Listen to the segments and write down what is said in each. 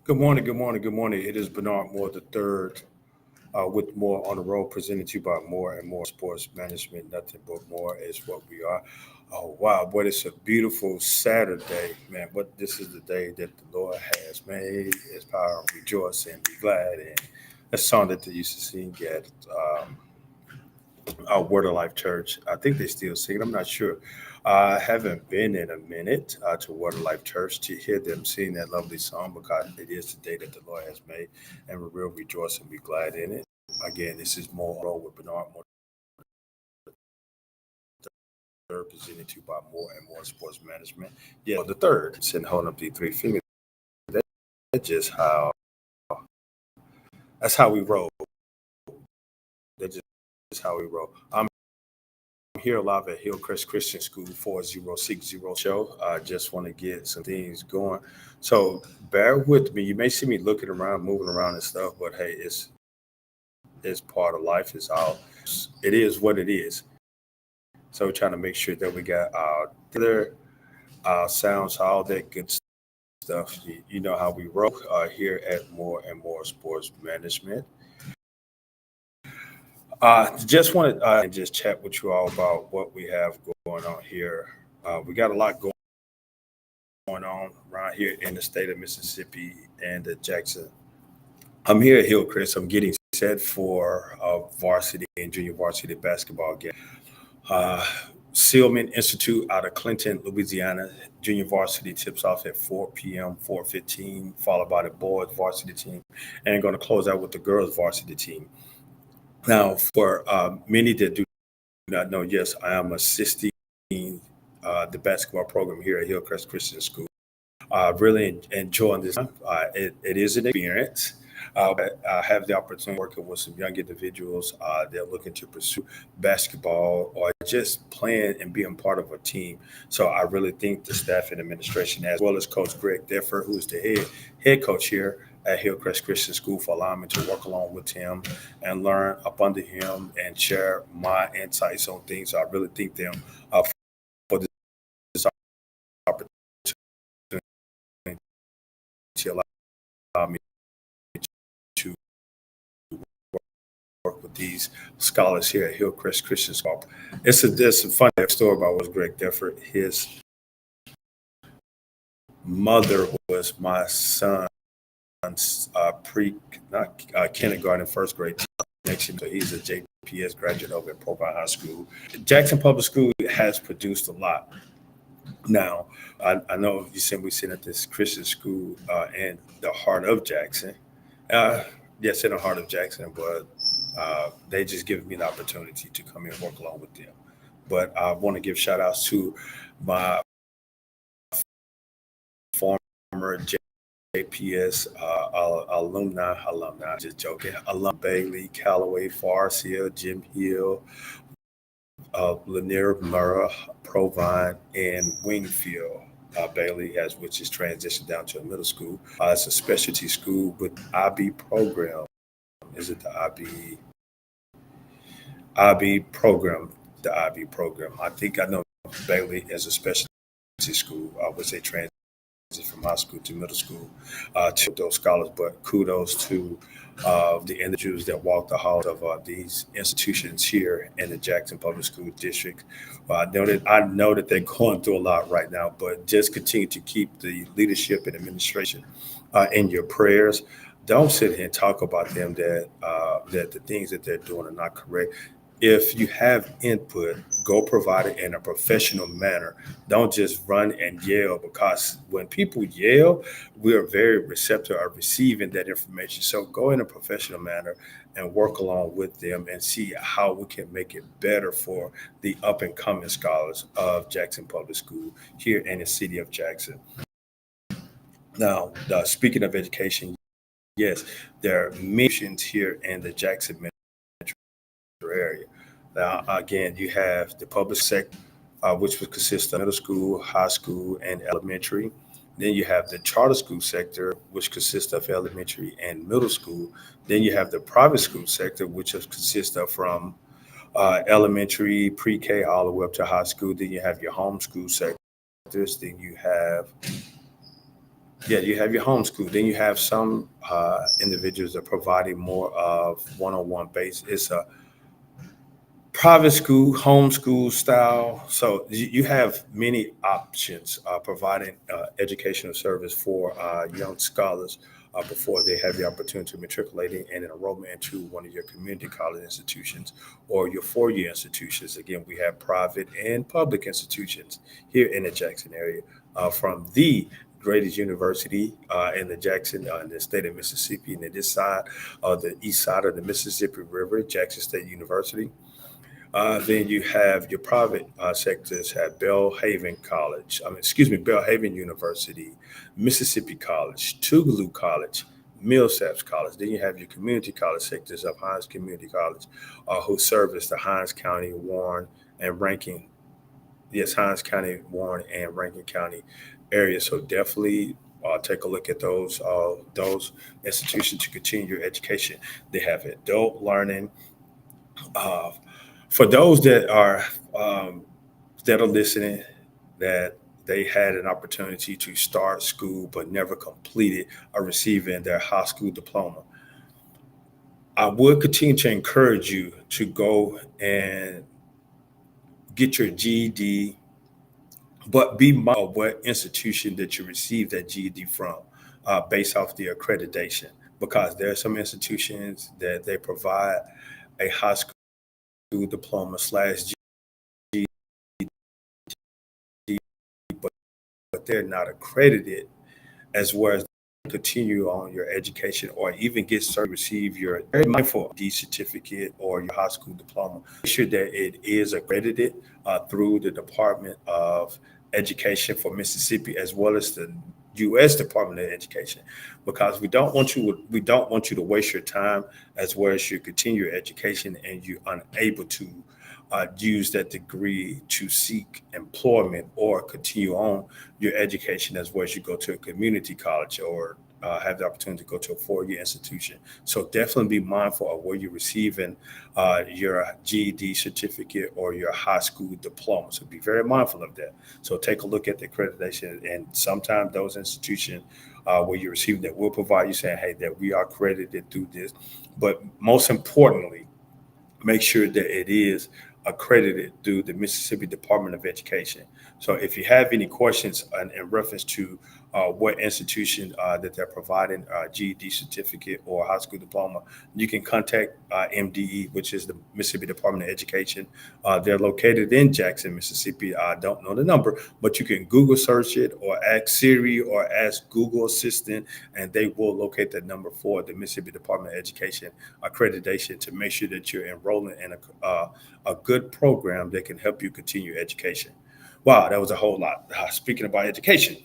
Good morning, good morning, good morning. It is Bernard Moore the third with More on the Road, presented to you by More and More Sports Management. Nothing but more is what we are. Oh wow, but it's a beautiful Saturday, man. But this is the day that the Lord has made. His power and rejoice and be glad. And a song that they used to sing at Word of Life Church. I think they still sing it. I'm not sure. I haven't been in a minute to Word of Life Church to hear them sing that lovely song because it is the day that the Lord has made, and we will rejoice and be glad in it. Again, this is More Road with Bernard Moore, third, presented to you by More and More Sports Management. Yeah, the third, sitting holding up the three fingers. That's just how. That's how we roll. That's just how we roll. I'm here live at Hillcrest Christian School 4060 show. I just want to get some things going. So bear with me. You may see me looking around, moving around and stuff, but hey, it's part of life. It's all it is what it is. So we're trying to make sure that we got our theater, our sounds, all that good stuff. You know how we roll here at More and More Sports Management. Just wanted to just chat with you all about what we have going on here. We got a lot going on around here in the state of Mississippi and Jackson. I'm here at Hillcrest. I'm getting set for varsity and junior varsity basketball game. Uh, Sealman Institute out of Clinton, Louisiana. Junior varsity tips off at 4 p.m., 4:15, followed by the boys varsity team, and going to close out with the girls varsity team. Now, for many that do not know, yes, I am assisting the basketball program here at Hillcrest Christian School. Really enjoying this. It is an experience. I have the opportunity working with some young individuals that are looking to pursue basketball or just playing and being part of a team. So I really think the staff and administration, as well as Coach Greg Deffer, who is the head coach here at Hillcrest Christian School, for allowing me to work along with him and learn up under him and share my insights on things. So I really thank them for this opportunity to allow me to work with these scholars here at Hillcrest Christian School. There's a funny story about what Greg Deffer. His mother was my son's pre not kindergarten, first grade connection. So he's a JPS graduate over at Provine High School. Jackson Public School has produced a lot. Now, I know you said we sit at this Christian school in the heart of Jackson. Uh, yes, in the heart of Jackson, but they just give me the opportunity to come in and work along with them. But I want to give shout outs to my former JPS alumni, just joking, Bailey, Callaway, Farsia, Jim Hill, Lanier, Murrah, Provine, and Wingfield. Bailey has, which is transitioned down to a middle school. It's a specialty school with IB program. Is it the IB program? The IB program. I think I know Bailey as a specialty school, which they transitioned from high school to middle school to those scholars. But kudos to the individuals that walk the halls of these institutions here in the Jackson Public School District. I know that they're going through a lot right now, but just continue to keep the leadership and administration in your prayers. Don't sit here and talk about them that the things that they're doing are not correct. If you have input, go provide it in a professional manner. Don't just run and yell, because when people yell, we are very receptive of receiving that information. So go in a professional manner and work along with them and see how we can make it better for the up and coming scholars of Jackson Public School here in the city of Jackson. Now, speaking of education, yes, there are missions here in the Jackson metro area. Now, again, you have the public sector, which would consist of middle school, high school, and elementary. Then you have the charter school sector, which consists of elementary and middle school. Then you have the private school sector, which consists of from elementary, pre-K, all the way up to high school. Then you have your homeschool sectors. Then you have Yeah, you have your homeschool. Then you have some individuals that are providing more of one-on-one base. It's a private school, homeschool style. So you have many options providing educational service for young scholars before they have the opportunity to matriculate and enrollment into one of your community college institutions or your four-year institutions. Again, we have private and public institutions here in the Jackson area, from the greatest university in the Jackson, in the state of Mississippi, and this side, the east side of the Mississippi River, Jackson State University. Then you have your private sectors have Belhaven College, excuse me, Belhaven University, Mississippi College, Tougaloo College, Millsaps College. Then you have your community college sectors of Hines Community College, who service the Hines County, Warren, and Rankin. Yes, Hines County, Warren, and Rankin County area. So definitely take a look at those institutions to continue your education. They have adult learning, uh, for those um, that are listening, that they had an opportunity to start school but never completed or receiving their high school diploma. I would continue to encourage you to go and get your GED, but be mindful of what institution that you received that GED from, based off the accreditation, because there are some institutions that they provide a high school diploma slash GED, but they're not accredited as well as continue on your education or even get started receive your very mindful D certificate or your high school diploma. Make sure that it is accredited through the Department of Education for Mississippi as well as the U.S. Department of Education, because we don't want you to waste your time as well as you continue your education and you're unable to use that degree to seek employment or continue on your education as well as you go to a community college or have the opportunity to go to a four-year institution. So definitely be mindful of where you're receiving your GED certificate or your high school diploma. So be very mindful of that. So take a look at the accreditation, and sometimes those institutions where you're receiving that will provide you saying, "Hey, that we are accredited through this." But most importantly, make sure that it is accredited through the Mississippi Department of Education. So if you have any questions in reference to what institution that they're providing a GED certificate or high school diploma, you can contact MDE, which is the Mississippi Department of Education. They're located in Jackson, Mississippi. I don't know the number, but you can Google search it or ask Siri or ask Google Assistant, and they will locate that number for the Mississippi Department of Education accreditation to make sure that you're enrolling in a good program that can help you continue education. Wow, that was a whole lot. Speaking about education,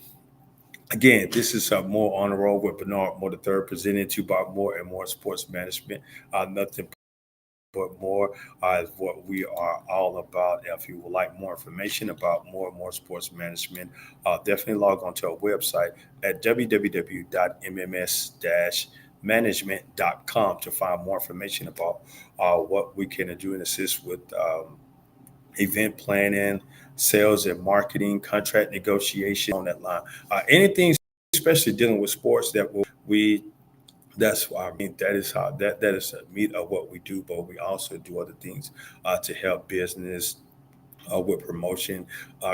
again, this is more on the road with Bernard Moore III, presented to you by More and More Sports Management. Nothing but more is what we are all about. If you would like more information about More and More Sports Management, definitely log on to our website at www.mms-management.com to find more information about what we can do and assist with event planning, sales and marketing, contract negotiation on that line. Anything, especially dealing with sports, that we that's why I mean that is the meat of what we do, but we also do other things to help business with promotion,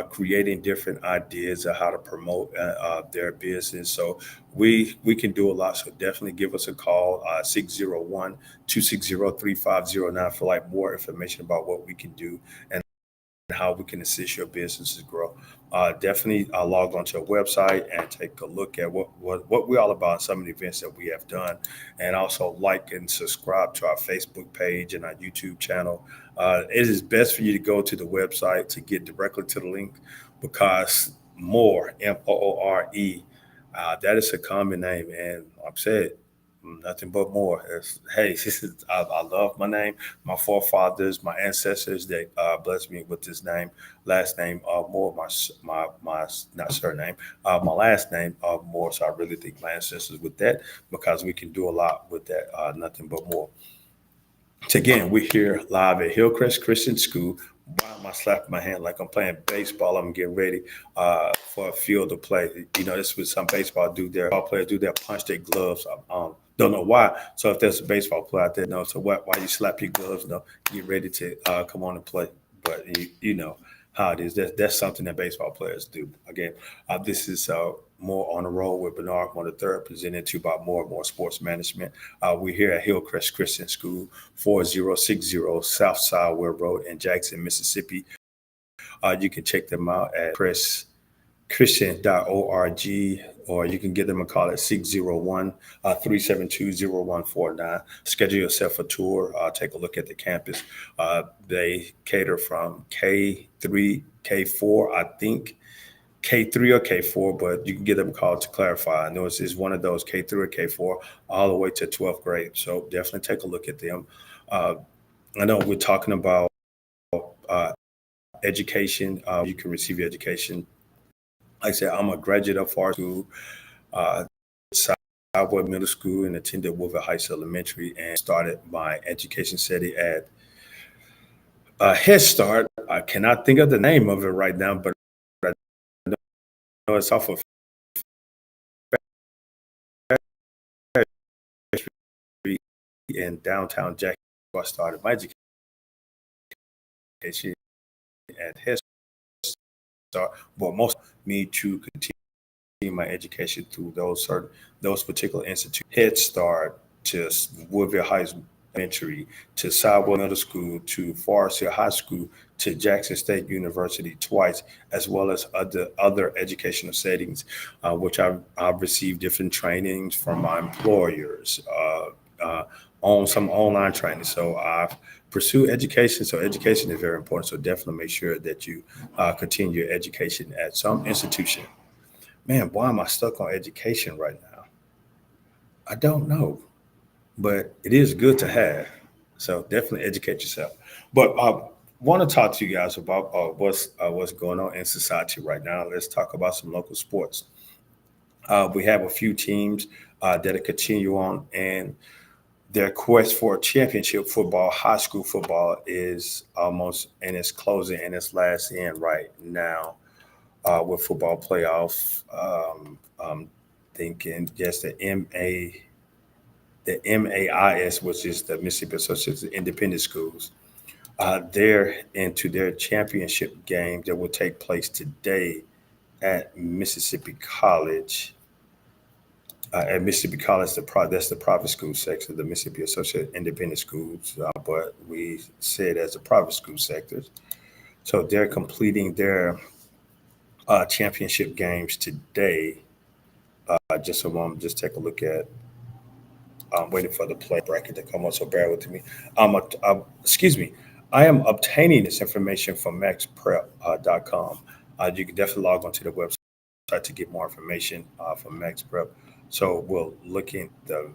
creating different ideas of how to promote their business. So we can do a lot. So definitely give us a call, 601 for like more information about what we can do and how we can assist your businesses grow. Definitely log on to our website and take a look at what we're all about, some of the events that we have done, and also like and subscribe to our Facebook page and our YouTube channel. It is best for you to go to the website to get directly to the link, because More, Moore, that is a common name. And I've said nothing but more. Hey, I love my name. My forefathers, my ancestors, they blessed me with this name, last name Moore, my not surname, my last name Moore. So I really thank my ancestors with that, because we can do a lot with that. Nothing but more. So again, we're here live at Hillcrest Christian School, Why am I slapping my hand like I'm playing baseball? I'm getting ready for a field to play. This was some baseball do their ball players do their punch their gloves. Don't know why. So if there's a baseball player out there, no. So why you slap your gloves? No, get ready to come on and play. But you know how it is. That's something that baseball players do. Again, this is more on the road with Bernard on the third, presented to you by more and more sports management. We're here at Hillcrest Christian School, 4060 South Sidewell Road in Jackson, Mississippi. You can check them out at christian.org, or you can give them a call at 601 372 0149. Schedule yourself a tour, take a look at the campus. They cater from K3, K4, I think. K3 or K4, but you can give them a call to clarify. I know it's one of those K3 or K4 all the way to 12th grade. So definitely take a look at them. Uh, I know we're talking about uh, education. You can receive your education. Like I said, I'm a graduate of our school, uh, Southwood Middle School, and attended Woodlawn Heights Elementary, and started my education study at Head Start. I cannot think of the name of it right now, but I know it's off of in downtown Jackson. I started my education at Head Start, but most me to continue my education through those particular institutes. Head Start to Woodville Heights Elementary to Sidewell Middle School to Forest Hill High School to Jackson State University twice, as well as other educational settings, which I've received different trainings from my employers. On some online training. So I've pursued education. So education is very important. So definitely make sure that you continue your education at some institution. Man, why am I stuck on education right now? I don't know, but it is good to have. So definitely educate yourself. But I want to talk to you guys about what's going on in society right now. Let's talk about some local sports. We have a few teams that continue on, and their quest for championship football, high school football, is almost in its closing and its last end right now with football playoff. Thinking yes, the MAIS, which is the Mississippi Association of Independent Schools, they're into their championship game that will take place today at Mississippi College. At Mississippi College, that's the private school sector, the Mississippi Associated Independent Schools, but we say it as the private school sectors. So they're completing their championship games today. Just a moment, just take a look at. I'm waiting for the play bracket to come up, so bear with me. Excuse me. I am obtaining this information from maxprep.com. You can definitely log onto the website to get more information from MaxPrep. So we'll look at the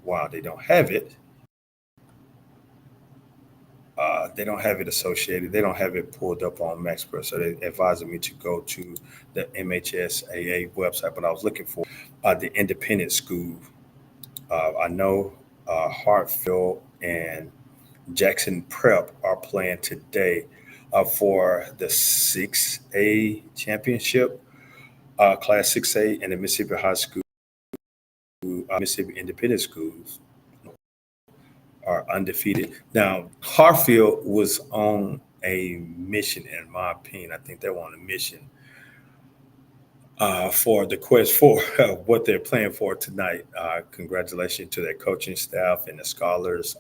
wow, they don't have it. They don't have it associated. They don't have it pulled up on MaxPrep. So they advised me to go to the MHSAA website. But I was looking for the independent school. I know Hartfield and Jackson Prep are playing today for the 6A championship, Class 6A, and the Mississippi High School, Mississippi Independent Schools are undefeated. Now, Hartfield was on a mission, in my opinion. I think they were on a mission for the quest for what they're playing for tonight. Congratulations to their coaching staff and the scholars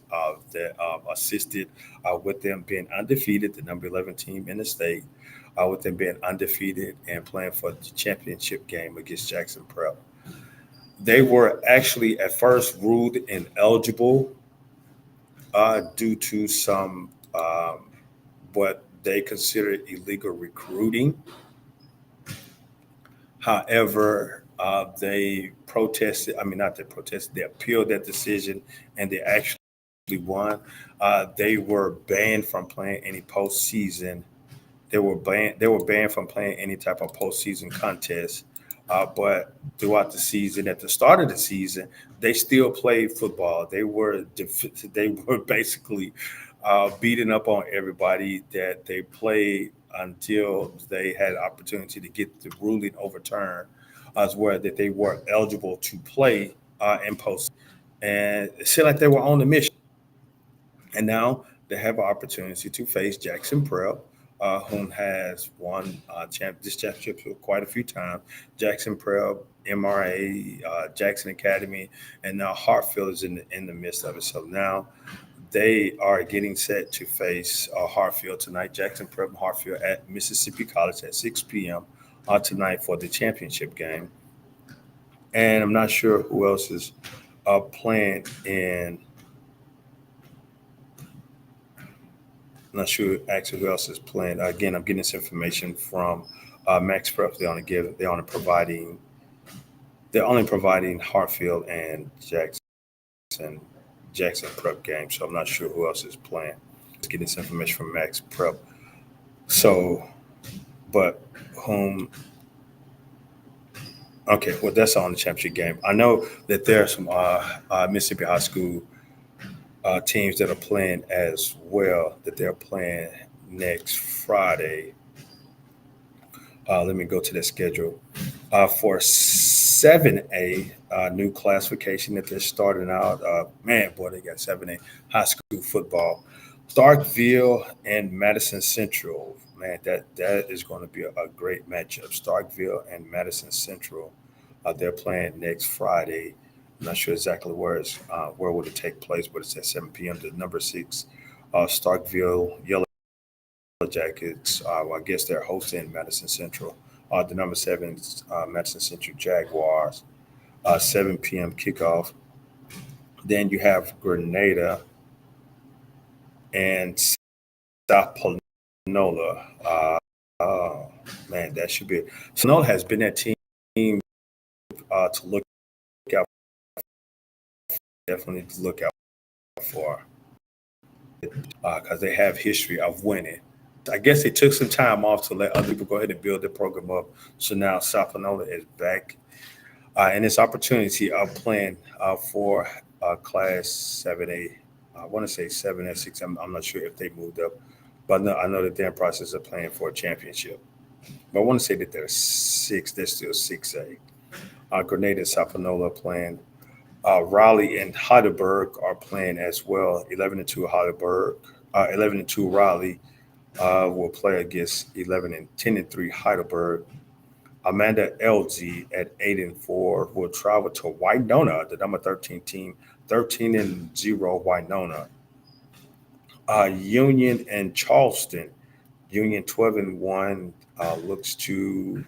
that assisted with them being undefeated, the number 11 team in the state, with them being undefeated and playing for the championship game against Jackson Prep. They were actually at first ruled ineligible due to some what they considered illegal recruiting. However, they protested. I mean, not they protested. They appealed that decision, and they actually won. They were banned from playing any postseason. They were banned from playing any type of postseason contest. But throughout the season, at the start of the season, they still played football. They were basically beating up on everybody that they played until they had opportunity to get the ruling overturned, as well that they were eligible to play in post. And it seemed like they were on the mission. And now they have an opportunity to face Jackson Prep, whom has won this championship quite a few times. Jackson Prep, MRA, Jackson Academy, and now Hartfield is in the midst of it. So now they are getting set to face Hartfield tonight. Jackson Prep and Hartfield at Mississippi College at 6 p.m. Tonight for the championship game. And I'm not sure who else is playing in. I'm not sure actually who else is playing. Again, I'm getting this information from Max Prep. They're only providing Hartfield and Jackson Prep games. So I'm not sure who else is playing. Just getting this information from Max Prep. So, but whom? Okay, well that's on the championship game. I know that there are some Mississippi high school teams that are playing as well. That they're playing next Friday. Let me go to the schedule for 7A new classification that they're starting out. Man, boy, they got 7A high school football. Starkville and Madison Central. Man, that is going to be a great matchup. Starkville and Madison Central. They're playing next Friday. I'm not sure exactly where would it take place, but it's at 7 p.m. The number 6, Starkville Yellow Jackets. I guess they're hosting Madison Central. The number 7, Madison Central Jaguars. 7 p.m. kickoff. Then you have Grenada and South Panola. Oh man, that should be it. Panola has been that team to look out. Definitely to look out for because they have history of winning. I guess they took some time off to let other people go ahead and build their program up. So now South Panola is back and this opportunity of playing for Class 7A. I want to say 7 and 6. I'm not sure if they moved up, but no, I know that they're in process of playing for a championship. But I want to say that they're 6. They're still 6A. Grenada and South Panola playing. Raleigh and Heidelberg are playing as well. 11-2 Heidelberg. 11-2 Raleigh will play against 10-3 Heidelberg. Amanda LG at 8-4 will travel to Winona, the number 13 team, 13-0 Winona. Union and Charleston. Union 12-1 looks to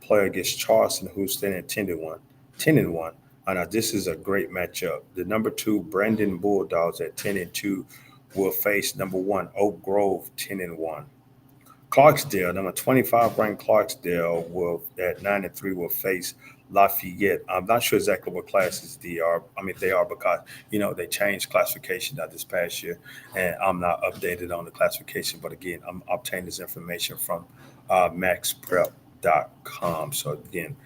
play against Charleston, who's standing at 10-1. 10-1. Now this is a great matchup. The number 2 Brandon Bulldogs at 10-2 will face number 1 Oak Grove 10-1. Clarksdale, number 25 ranked Clarksdale will at 9-3 will face Lafayette. I'm not sure exactly what classes they are. I mean, they are because they changed classification this past year, and I'm not updated on the classification. But again, I'm obtaining this information from maxprep.com. So again,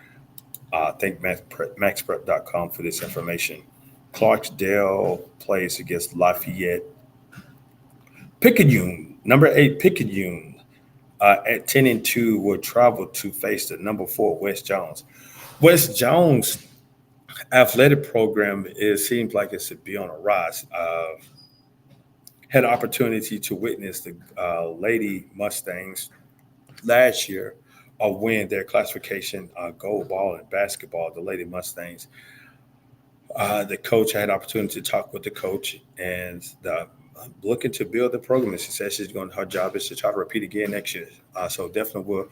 thank maxprep.com for this information. Clarksdale plays against Lafayette. Picayune, number 8 Picayune. At 10-2 will travel to face the number 4 West Jones. West Jones athletic program seems like it should be on a rise. Had an opportunity to witness the Lady Mustangs last year win their classification gold ball and basketball. The Lady Mustangs. The coach had an opportunity to talk with the coach and looking to build the program. And she says her job is to try to repeat again next year. So definitely we'll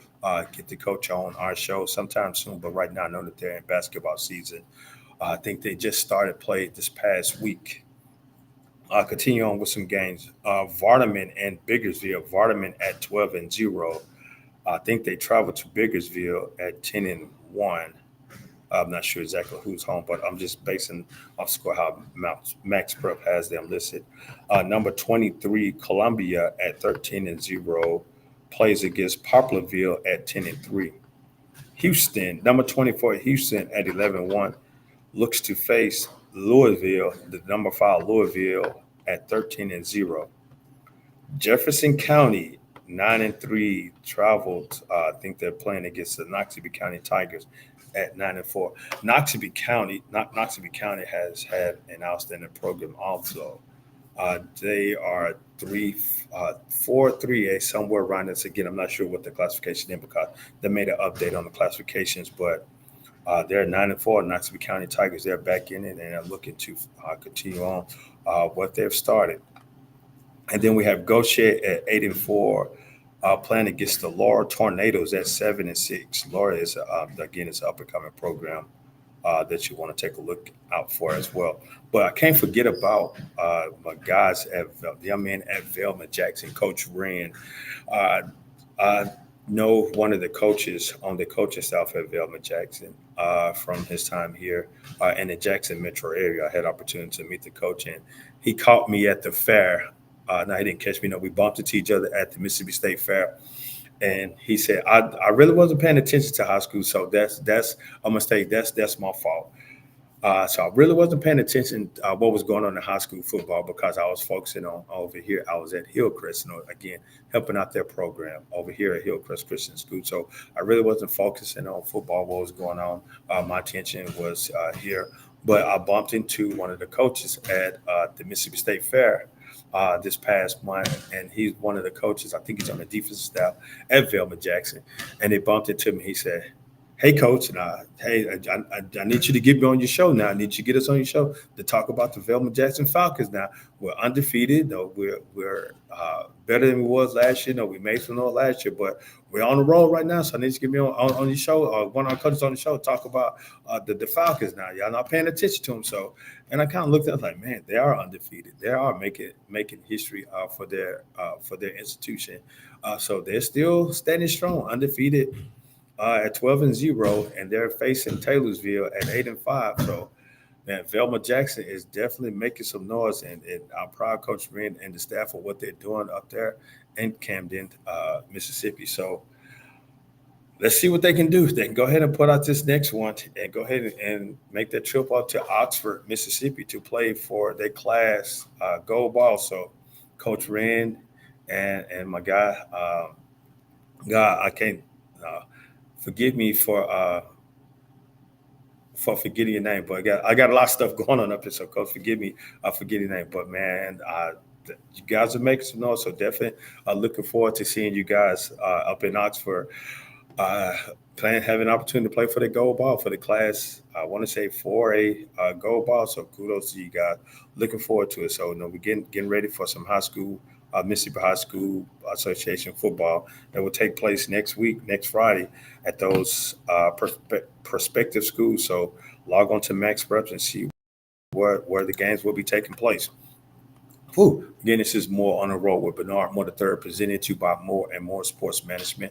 get the coach on our show sometime soon. But right now I know that they're in basketball season. I think they just started play this past week. Continue on with some games. Vardaman and Biggersville. Vardaman at 12-0. I think they traveled to Biggersville at 10-1. I'm not sure exactly who's home, but I'm just basing off score how Max Prep has them listed. Number 23, Columbia at 13-0 plays against Poplarville at 10-3. Houston, number 24, Houston at 11-1 looks to face Louisville, the number 5 Louisville at 13-0. Jefferson County 9-3 traveled. I think they're playing against the Noxubee County Tigers at 9-4. Noxubee County has had an outstanding program also. They are 4-3, somewhere around this. Again, I'm not sure what the classification is because they made an update on the classifications, but they're 9-4. Noxubee County Tigers, they're back in it and are looking to continue on what they've started. And then we have Goshen at 8-4, playing against the Laura Tornadoes at 7-6. Laura is again, it's an up and coming program that you want to take a look out for as well. But I can't forget about my guys the young men at Velma Jackson, Coach Wren. Uh, I know one of the coaches on the coaching staff at Velma Jackson from his time here in the Jackson metro area. I had opportunity to meet the coach, and he caught me at the fair. No, he didn't catch me. No, we bumped into each other at the Mississippi State Fair, and he said, "I really wasn't paying attention to high school, so that's a mistake. That's my fault." So I really wasn't paying attention what was going on in high school football because I was focusing on over here. I was at Hillcrest, again, helping out their program over here at Hillcrest Christian School. So I really wasn't focusing on football, what was going on. My attention was here. But I bumped into one of the coaches at the Mississippi State Fair this past month, and he's one of the coaches. I think he's on the defensive staff at Velma Jackson. And they bumped into me. He said, "Hey, coach, and I need you to get me on your show now. I need you to get us on your show to talk about the Velma Jackson Falcons. Now we're undefeated. No, we're better than we was last year. No, we made some noise last year, but we're on the road right now. So I need you to get me on your show. One of our coaches on the show talk about the Falcons now. Y'all not paying attention to them. So, and I kind of looked at it like, man, they are undefeated. They are making history for their institution. So they're still standing strong, undefeated at 12-0, and they're facing Taylorsville at 8-5. So, man, Velma Jackson is definitely making some noise, and our proud Coach Wren and the staff for what they're doing up there in Camden, Mississippi. So, let's see what they can do. They can go ahead and put out this next one and go ahead and make that trip out to Oxford, Mississippi to play for their class gold ball. So, Coach Wren and my guy, God, I can't. Uh, Forgive me for forgetting your name, but I got a lot of stuff going on up here. So, coach, forgive me for getting your name. But man, you guys are making some noise. So definitely looking forward to seeing you guys up in Oxford, uh, having an opportunity to play for the gold ball for the class. I want to say 4A gold ball. So kudos to you guys. Looking forward to it. So we're getting ready for some high school. Mississippi High School Association football that will take place next week, next Friday, at those prospective schools. So log on to Max Preps and see where the games will be taking place. Whew. Again, this is More on the Road with Bernard Moore III, presented to you by More and More Sports Management.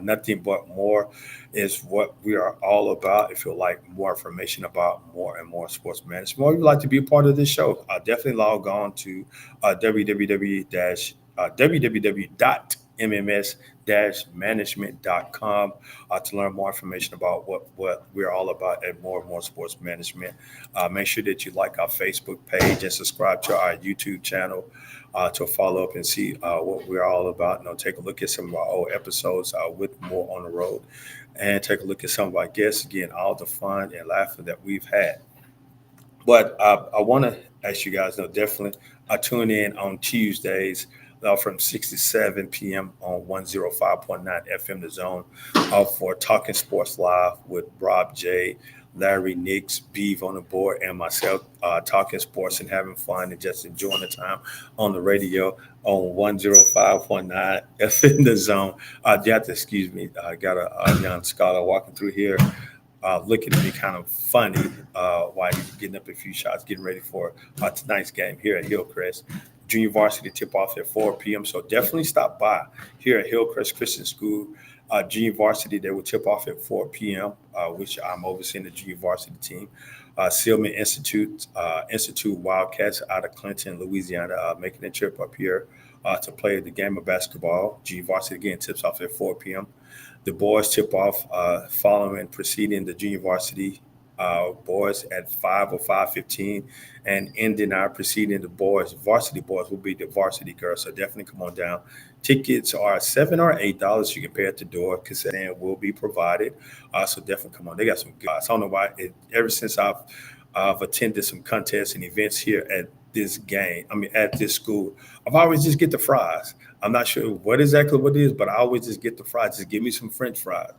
Nothing but more is what we are all about. If you'd like more information about More and More Sports Management, or you'd like to be a part of this show, definitely log on to www.mms-management.com to learn more information about what we're all about at More and More Sports Management. Make sure that you like our Facebook page and subscribe to our YouTube channel to follow up and see what we're all about. Take a look at some of our old episodes with More on the Road, and take a look at some of our guests. Again, all the fun and laughter that we've had. But I want to ask you guys, definitely tune in on Tuesdays from 6 to 7 p.m. on 105.9 FM The Zone for Talking Sports Live with Rob J, Larry, Nix, Beeve on the board, and myself, talking sports and having fun and just enjoying the time on the radio on 105.9 FM The Zone. You have to excuse me. I got a young scholar walking through here looking to be kind of funny while he's getting up a few shots, getting ready for tonight's game here at Hillcrest. Junior varsity tip off at 4 p.m. So definitely stop by here at Hillcrest Christian School. Junior varsity, they will tip off at 4 p.m., which I'm overseeing the junior varsity team. Sealman Institute Wildcats out of Clinton, Louisiana, making a trip up here to play the game of basketball. Junior varsity again tips off at 4 p.m. The boys tip off following preceding the junior varsity boys at 5 or 5:15, and ending our preceding the boys, varsity boys will be the varsity girls. So definitely come on down. Tickets are $7 or $8. You can pay at the door. Consent stand will be provided. So definitely come on. They got some good. I don't know why. Ever since I've attended some contests and events here at this game. I mean, at this school, I've always just get the fries. I'm not sure what it is, but I always just get the fries. Just give me some French fries.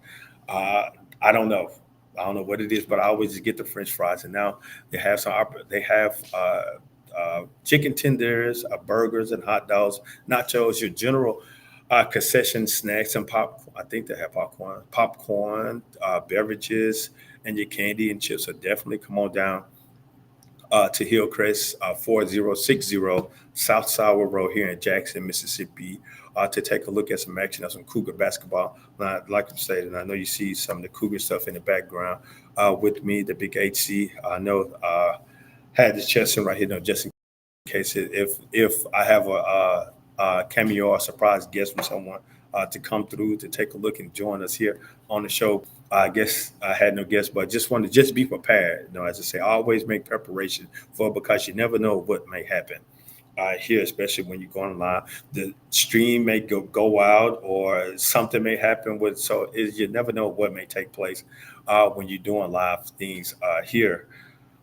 Uh, I don't know. I don't know what it is, but I always just get the French fries. And now they have chicken tenders, burgers, and hot dogs, nachos, your general concession snacks and pop. I think they have popcorn, beverages, and your candy and chips. So definitely come on down to Hillcrest 4060 South Sour Road here in Jackson, Mississippi, to take a look at some action of some Cougar basketball. Like I said, and I know you see some of the Cougar stuff in the background with me, the big HC. I know had this Chesson right here, just in case if I have a cameo or surprise guest from someone to come through to take a look and join us here on the show. I guess I had no guess, but just want to just be prepared. As I say, always make preparation for because you never know what may happen. Here, especially when you're going live, the stream may go out or something may happen with. So you never know what may take place when you're doing live things here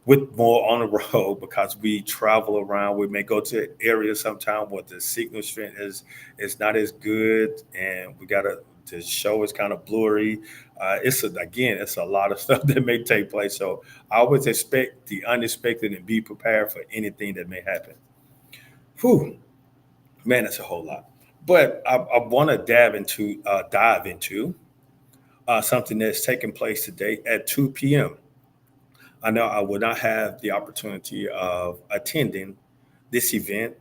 with more on the road because we travel around. We may go to areas sometime where the signal strength is not as good, and we gotta the show is kind of blurry. It's a lot of stuff that may take place. So I always expect the unexpected and be prepared for anything that may happen. Whew, man, that's a whole lot. But I want to dive into something that's taking place today at 2 p.m. I know I will not have the opportunity of attending this event,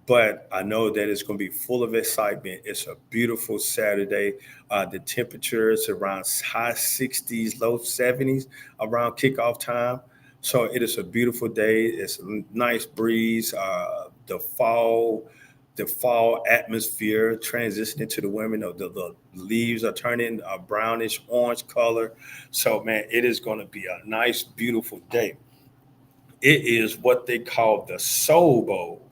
but I know that it's going to be full of excitement. It's a beautiful Saturday. The temperature is around high 60s, low 70s around kickoff time. So it is a beautiful day. It's a nice breeze. The fall atmosphere transitioning to the women. The leaves are turning a brownish orange color. So man, it is going to be a nice, beautiful day. It is what they call the Soul Bowl.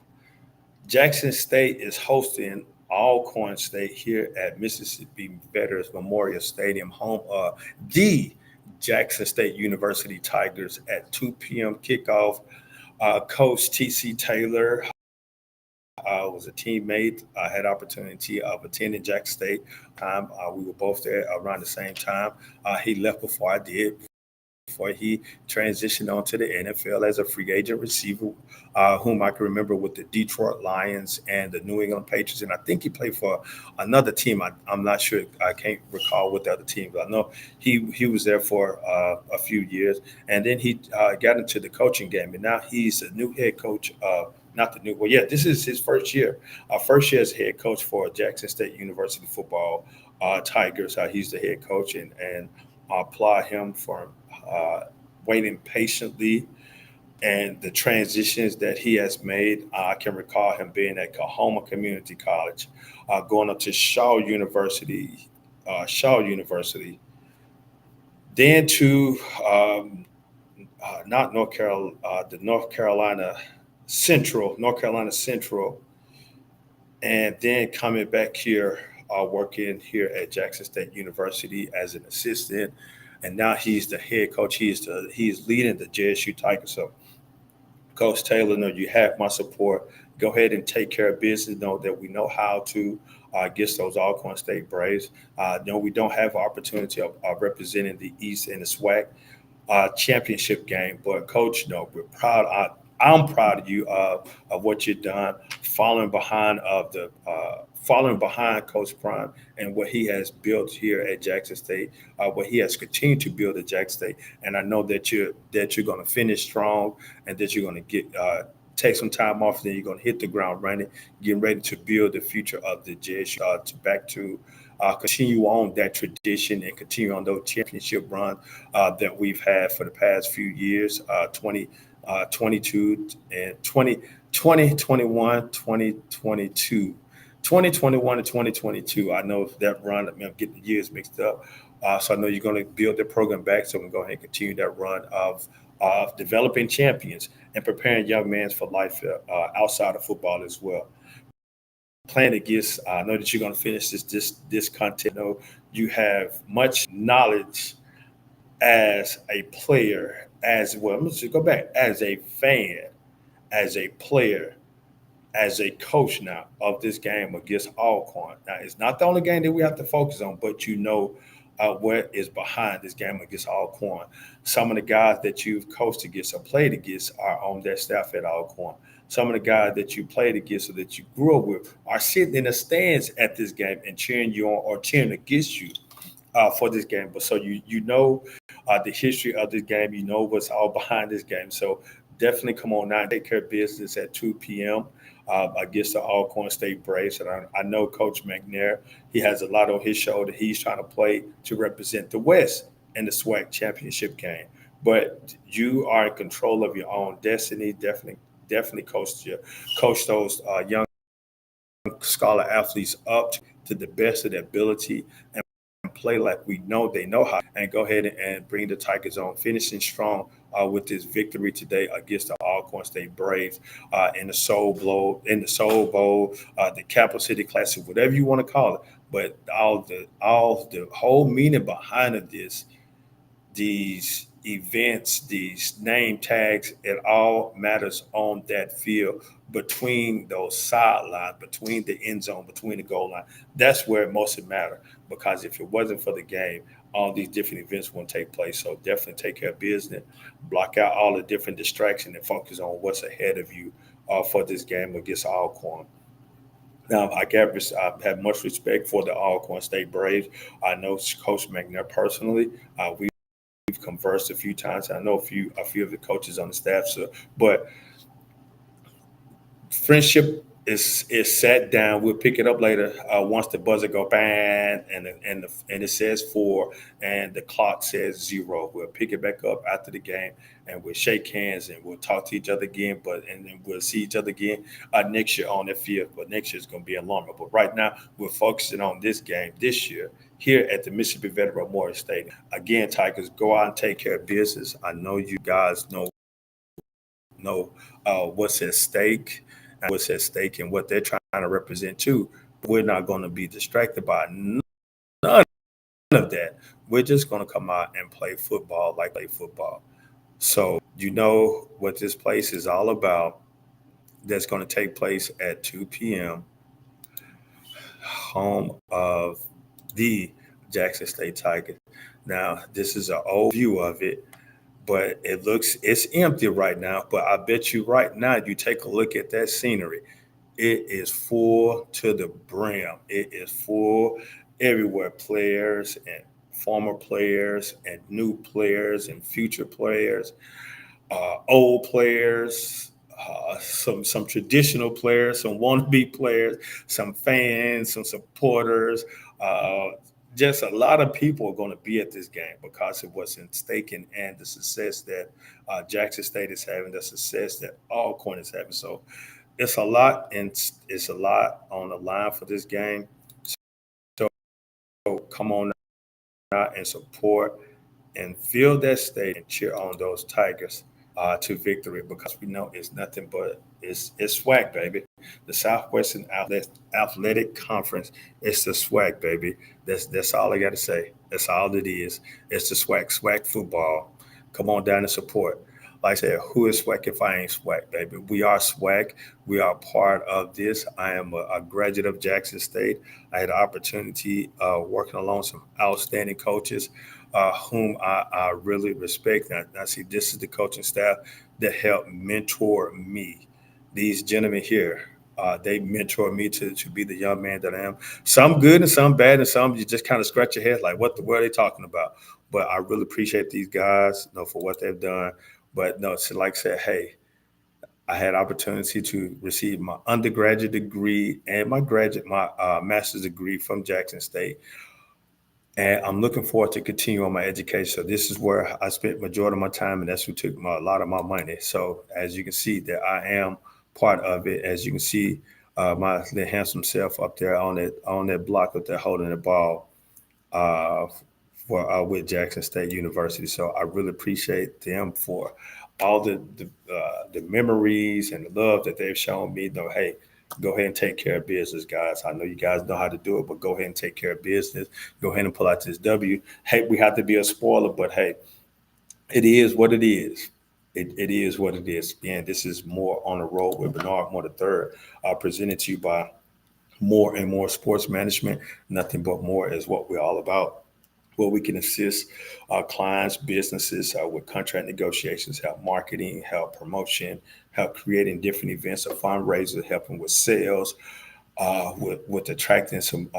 Jackson State is hosting Alcorn State here at Mississippi Veterans Memorial Stadium, home of the Jackson State University Tigers at 2 p.m. kickoff. Coach T.C. Taylor was a teammate. I had opportunity of attending Jackson State. We were both there around the same time. He left before I did, before he transitioned on to the NFL as a free agent receiver, whom I can remember with the Detroit Lions and the New England Patriots. And I think he played for another team. I'm not sure. I can't recall what the other team, but I know he was there for a few years. And then he got into the coaching game. And now he's a new head coach. Not the new, well, yeah, this is his first year as head coach for Jackson State University football Tigers. He's the head coach, and I applaud him for uh, waiting patiently and the transitions that he has made. I can recall him being at Kahoma Community College, going up to Shaw University, then to not North Carolina, the North Carolina Central, and then coming back here, working here at Jackson State University as an assistant, and now he's the head coach. He's leading the JSU Tigers. So, Coach Taylor, know you have my support. Go ahead and take care of business. Know that we know how to get those Alcorn State Braves. No, we don't have an opportunity of representing the East in the SWAC championship game. But coach, no, we're proud. I'm proud of you of what you've done, following behind Coach Prime and what he has built here at Jackson State, what he has continued to build at Jackson State. And I know that you're going to finish strong, and that you're going to get take some time off, and then you're going to hit the ground running, getting ready to build the future of the JSU to continue on that tradition and continue on those championship runs that we've had for the past few years, 22 and 20, 2021, 2022. 2021 to 2022. I know that run. I mean, I'm getting the years mixed up. So I know you're going to build the program back. So we're going to go ahead and continue that run of developing champions and preparing young men for life outside of football as well. Playing against, I know that you're going to finish this content. I know you have much knowledge as a player, as well. Let's just go back as a fan, as a player, as a coach now of this game against Alcorn. Now, it's not the only game that we have to focus on, but you know what is behind this game against Alcorn. Some of the guys that you've coached against or played against are on their staff at Alcorn. Some of the guys that you played against or that you grew up with are sitting in the stands at this game and cheering you on or cheering against you for this game. But so you know the history of this game. You know what's all behind this game. So definitely come on now and take care of business at 2 p.m. Against the Alcorn State Braves. And I know Coach McNair, he has a lot on his shoulder. He's trying to play to represent the West in the SWAC championship game. But you are in control of your own destiny. Definitely coach those young scholar athletes up to the best of their ability and play like we know they know how, and go ahead and bring the Tigers on, finishing strong with this victory today against the Alcorn State Braves in the Soul Bowl, the Capital City Classic, whatever you want to call it. But all the whole meaning behind of these events, these name tags, it all matters on that field between those sidelines, between the end zone, between the goal line. That's where it mostly matters. Because if it wasn't for the game, all these different events won't take place. So definitely take care of business, block out all the different distractions, and focus on what's ahead of you for this game against Alcorn. Now, I have much respect for the Alcorn State Braves. I know Coach McNair personally. We've conversed a few times. I know a few of the coaches on the staff. So, but friendship is sat down. We'll pick it up later once the buzzer go bang and it says 4 and the clock says 0. We'll pick it back up after the game and we'll shake hands and we'll talk to each other again. And then we'll see each other again next year on the field. But next year is going to be a longer. But right now we're focusing on this game this year here at the Mississippi Veteran Memorial Stadium. Again, Tigers, go out and take care of business. I know you guys know what's at stake and what they're trying to represent too. We're not going to be distracted by none of that. We're just going to come out and play football like play football. So you know what this place is all about. That's going to take place at 2 p.m. home of the Jackson State Tigers. Now, this is an old view of it, but it's empty right now. But I bet you right now, you take a look at that scenery, it is full to the brim. It is full everywhere. Players and former players and new players and future players, old players, some traditional players, some wannabe players, some fans, some supporters. Uh, just a lot of people are going to be at this game because of what's in stake and the success that Jackson State is having, the success that Alcorn is having. So it's a lot, and it's a lot on the line for this game. So come on out and support and fill that stadium and cheer on those Tigers to victory, because we know it's nothing but it's swag, baby. The Southwestern Athletic Conference, it's the swag, baby. That's all I got to say. That's all it is. It's the swag football. Come on down and support. Like I said, who is swag if I ain't swag, baby? We are swag. We are part of this. I am a graduate of Jackson State. I had the opportunity working along some outstanding coaches whom I really respect. And I see this is the coaching staff that helped mentor me. These gentlemen here, they mentor me to be the young man that I am. Some good and some bad, and some you just kind of scratch your head like, what the world are they talking about? But I really appreciate these guys, for what they've done. But no, so like I said, hey, I had opportunity to receive my undergraduate degree and my master's degree from Jackson State. And I'm looking forward to continue on my education. So this is where I spent majority of my time, and that's what took a lot of my money. So as you can see, that I am part of it. As you can see, my little handsome self up there on that block up there holding the ball uh, for with Jackson State University. So I really appreciate them for all the memories and the love that they've shown me. Though, hey, go ahead and take care of business, guys. I know you guys know how to do it, but go ahead and take care of business. Go ahead and pull out this W. Hey, we have to be a spoiler, but hey, it is what it is. It is what it is. And this is more on the road with Bernard Moore the third, presented to you by More and More Sports Management. Nothing but more is what we're all about. Where we can assist our clients, businesses with contract negotiations, help marketing, help promotion, help creating different events, a fundraiser, helping with sales, with attracting some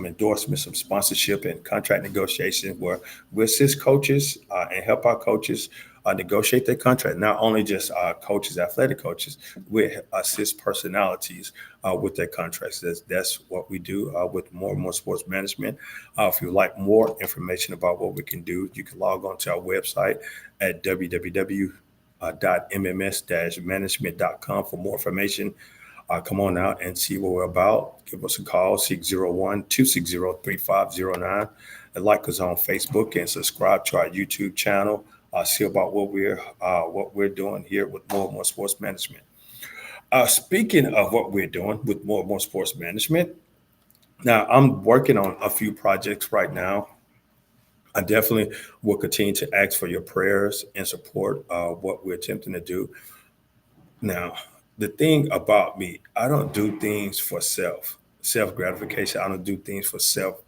endorsements, some sponsorship, and contract negotiation, where we assist coaches and help our coaches negotiate their contract. Not only just coaches, athletic coaches, we assist personalities with their contracts. That's what we do with More and More Sports Management. If you'd like more information about what we can do, you can log on to our website at www.mms-management.com for more information. Come on out and see what we're about. Give us a call, 601-260-3509. And like us on Facebook and subscribe to our YouTube channel. See about what we're doing here with More and More Sports Management. Speaking of what we're doing with More and More Sports Management, now I'm working on a few projects right now. I definitely will continue to ask for your prayers and support what we're attempting to do. Now, the thing about me, I don't do things for self gratification. I don't do things for self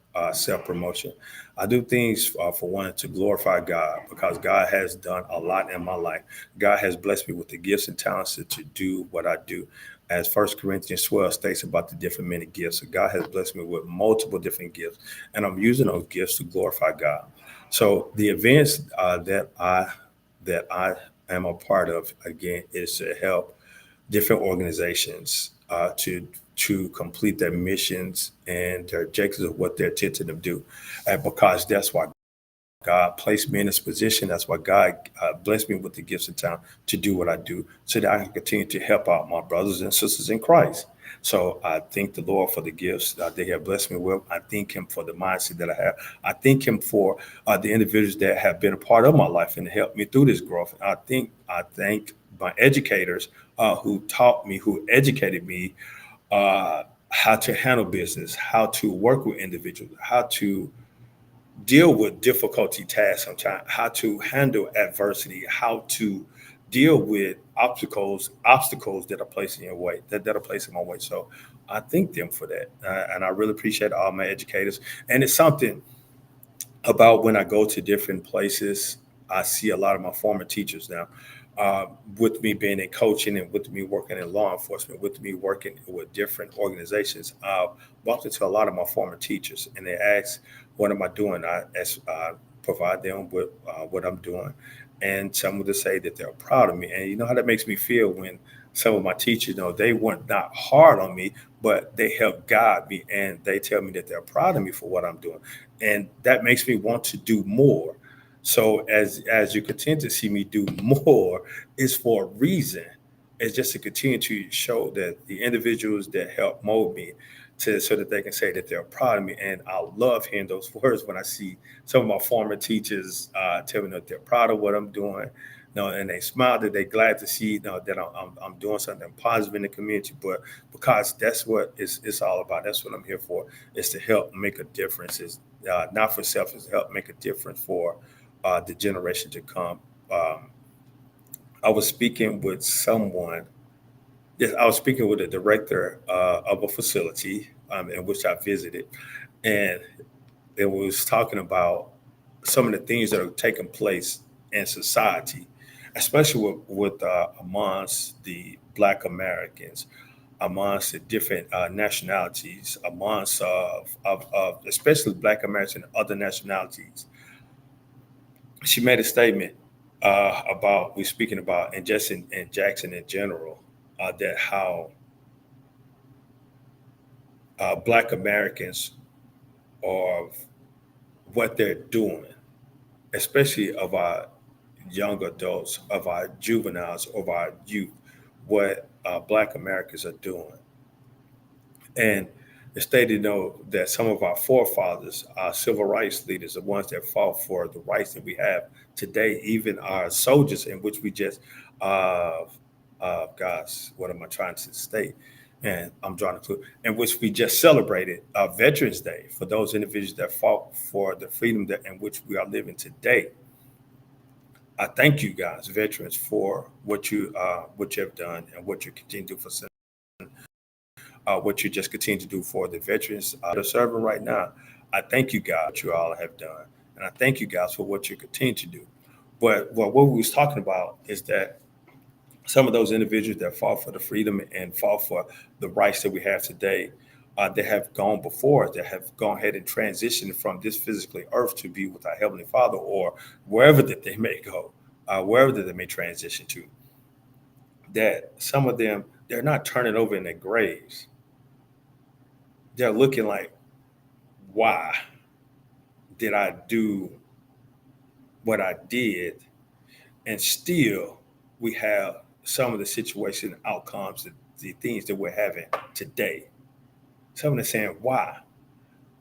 promotion. I do things for wanting to glorify God, because God has done a lot in my life. God has blessed me with the gifts and talents to do what I do. As First Corinthians 12 states about the different many gifts, so God has blessed me with multiple different gifts, and I'm using those gifts to glorify God. So the events that I am a part of, again, is to help different organizations to complete their missions and their objectives of what they're attempting to do, and because that's why God placed me in this position. That's why God blessed me with the gifts and talent to do what I do, so that I can continue to help out my brothers and sisters in Christ. So I thank the Lord for the gifts that they have blessed me with. I thank Him for the mindset that I have. I thank Him for the individuals that have been a part of my life and helped me through this growth. I thank my educators who taught me, who educated me how to handle business, how to work with individuals, how to deal with difficulty tasks sometimes, how to handle adversity, how to deal with obstacles that are placed in your way, that are placed in my way. So I thank them for that. And I really appreciate all my educators. And it's something about when I go to different places, I see a lot of my former teachers now. With me being in coaching and with me working in law enforcement, with me working with different organizations, I bumped into a lot of my former teachers, and they ask, "What am I doing?" Provide them with what I'm doing, and some would say that they're proud of me. And you know how that makes me feel when some of my teachers, they weren't not hard on me, but they helped guide me, and they tell me that they're proud of me for what I'm doing, and that makes me want to do more. So as you continue to see me do more, it's for a reason. It's just to continue to show that the individuals that help mold me, to so that they can say that they're proud of me. And I love hearing those words when I see some of my former teachers tell me that they're proud of what I'm doing. And they smile, that they're glad to see, that I'm doing something positive in the community. But because that's what it's all about. That's what I'm here for. Is to help make a difference. Is not for self. Is to help make a difference for the generation to come. Um, I was speaking with someone. Yes, I was speaking with a director of a facility in which I visited, and it was talking about some of the things that are taking place in society, especially with amongst the Black Americans, amongst the different nationalities, amongst of especially Black Americans and other nationalities. She made a statement about we speaking about, and just in Jackson in general, that how Black Americans are what they're doing, especially of our young adults, of our juveniles, of our youth, what Black Americans are doing. And it's stated, that some of our forefathers, our civil rights leaders, the ones that fought for the rights that we have today, even our soldiers, in which we just, gosh, what am I trying to state? And I'm drawing to, in which we just celebrated Veterans Day for those individuals that fought for the freedom that in which we are living today. I thank you guys, veterans, for what you have done and what you continue to do for what you just continue to do for the veterans that are serving right now. I thank you guys for what you all have done, and I thank you guys for what you continue to do. But what we was talking about is that some of those individuals that fought for the freedom and fought for the rights that we have today, that have gone before us, that have gone ahead and transitioned from this physically earth to be with our Heavenly Father or wherever that they may go, wherever that they may transition to, that some of them, they're not turning over in their graves. They're looking like, why did I do what I did? And still, we have some of the situation outcomes, the things that we're having today. Some of them saying, why?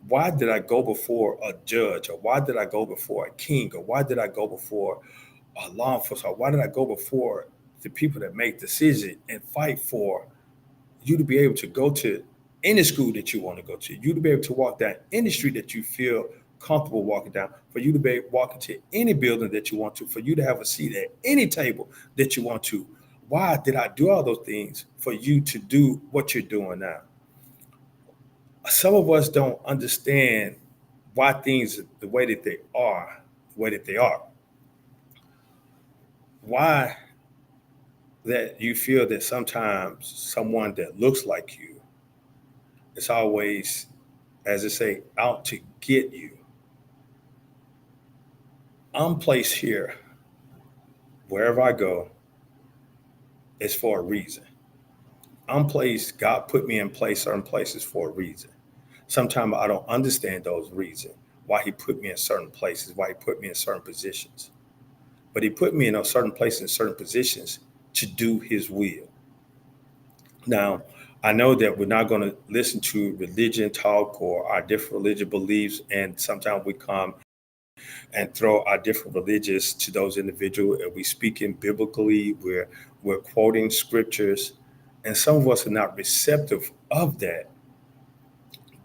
Why did I go before a judge? Or why did I go before a king? Or why did I go before a law enforcement? Or why did I go before the people that make decisions and fight for you to be able to go to any school that you want to go to, you to be able to walk down any street that you feel comfortable walking down, for you to be able to walk into any building that you want to, for you to have a seat at any table that you want to. Why did I do all those things for you to do what you're doing now? Some of us don't understand why things are the way that they are, the way that they are. Why that you feel that sometimes someone that looks like you is always, as I say, out to get you. I'm placed here wherever I go is for a reason. I'm placed, God put me in place, certain places for a reason. Sometimes I don't understand those reasons, why he put me in certain places, why he put me in certain positions. But he put me in a certain place in certain positions to do his will. Now, I know that we're not going to listen to religion talk or our different religious beliefs, and sometimes we come and throw our different religions to those individuals, and we speaking biblically, we're quoting scriptures, and some of us are not receptive of that.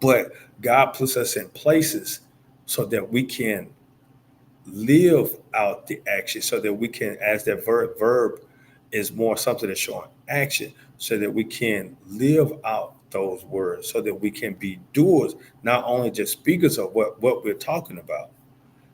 But God puts us in places so that we can live out the action, so that we can, as that verb is more something that's showing action, so that we can live out those words, so that we can be doers, not only just speakers of what we're talking about.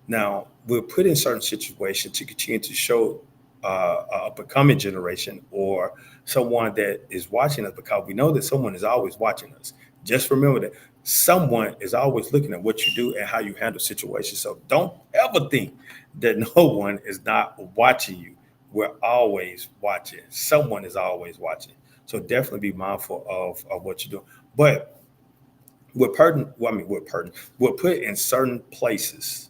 Now, we're put in certain situations to continue to show a becoming generation or someone that is watching us, because we know that someone is always watching us. Just remember that someone is always looking at what you do and how you handle situations. So don't ever think that no one is not watching you. We're always watching. Someone is always watching. So definitely be mindful of what you're doing. But we're put in certain places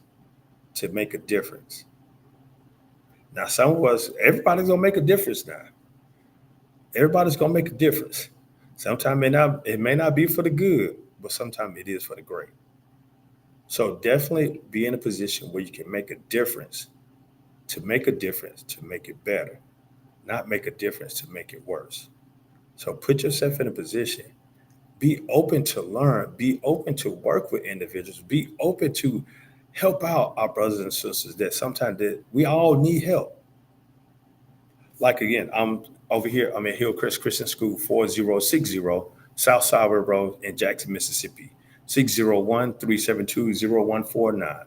to make a difference. Now, some of us, everybody's gonna make a difference now. Everybody's gonna make a difference. Sometimes it may not be for the good, but sometimes it is for the great. So definitely be in a position where you can make a difference, to make it better, not make a difference to make it worse. So put yourself in a position. Be open to learn. Be open to work with individuals. Be open to help out our brothers and sisters that sometimes that we all need help. Like again, I'm over here. I'm at Hillcrest Christian School, 4060 South Sawyer Road in Jackson, Mississippi, 601-372-0149.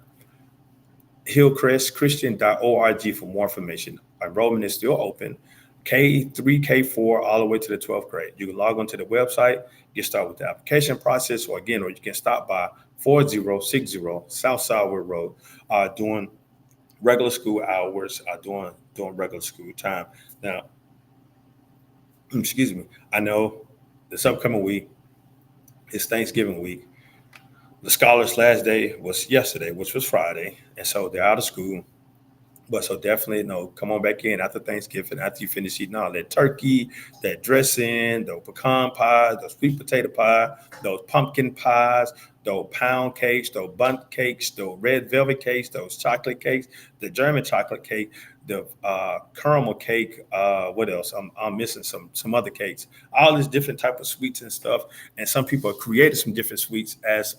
HillcrestChristian.org for more information. Enrollment is still open. K3, K4, all the way to the 12th grade. You can log onto the website, get started with the application process, or you can stop by 4060 South Sawyer Road during regular school hours, during regular school time. Now, excuse me, I know this upcoming week is Thanksgiving week. The scholars' last day was yesterday, which was Friday, and so they're out of school. But so definitely, no, come on back in after Thanksgiving, after you finish eating all that turkey, that dressing, those pecan pies, those sweet potato pie, those pumpkin pies, those pound cakes, those bundt cakes, those red velvet cakes, those chocolate cakes, the German chocolate cake, the caramel cake. What else? I'm missing some other cakes. All this different type of sweets and stuff. And some people have created some different sweets as